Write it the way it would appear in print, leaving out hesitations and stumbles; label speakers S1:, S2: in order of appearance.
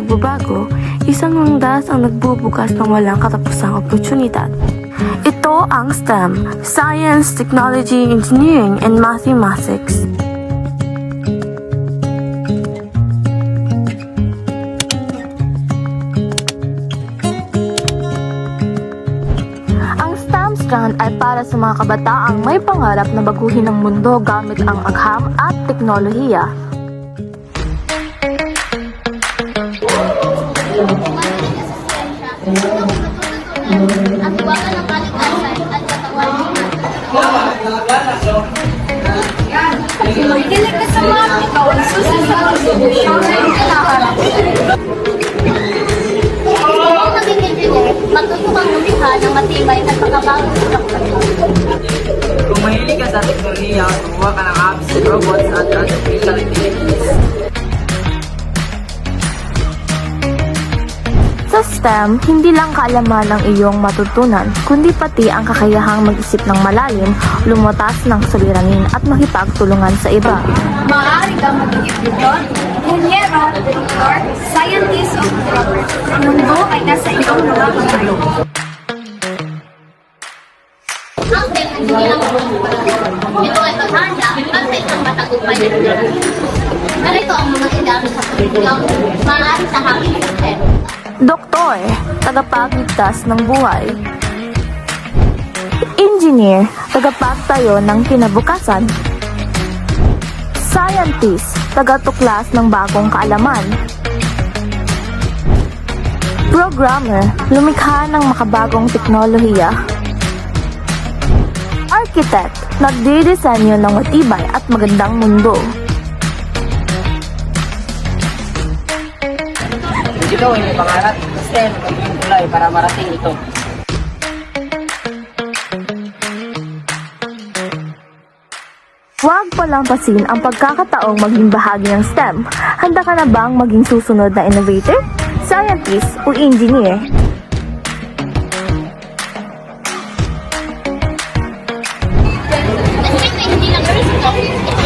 S1: pagbabago, isang landas ang nagbubukas ng walang katapusang oportunidad. Ito ang STEM, Science, Technology, Engineering, and Mathematics. Ang STEM strand ay para sa mga kabataang may pangarap na baguhin ang mundo gamit ang agham at teknolohiya.
S2: Ang buwakan ng kalikasan at katawan ng Makikinig ka sa mga ikaw ang susi sa kontribusyon na hinaharap. Kung maging engineer, matutupang lumikha ng matibay at makabagong production.
S3: Kung mahilig ka sa teknolohiya, gumawa ka ng apps, robots at artificial intelligence.
S1: Sa STEM, hindi lang kaalaman ang iyong matutunan, kundi pati ang kakayahang mag-isip ng malalim, lumutas ng suliranin at makipagtulungan sa iba.
S2: Maaari kang maging editor, bunyero, doktor, scientist o photographer. Ang mundo ay nasa iyong mga kamay. Ang tech ay hindi lang ito ay paghanda ang tech ng matagumpay na ito. Narito ang mga idamin sa pagkakaw, maaari sa hangin ng tech.
S1: Doktor, tagapagligtas ng buhay. Engineer, tagapagtayo ng kinabukasan. Scientist, tagatuklas ng bagong kaalaman. Programmer, lumikha ng makabagong teknolohiya. Architect, nagdidisenyo ng matibay at magandang mundo.
S3: Ikaw ay may pangarap, STEM, magiging tulay para marating ito.
S1: Huwag palampasin ang pagkakataong maging bahagi ng STEM. Handa ka na bang maging susunod na innovator, scientist o engineer?
S2: Kasi hindi lang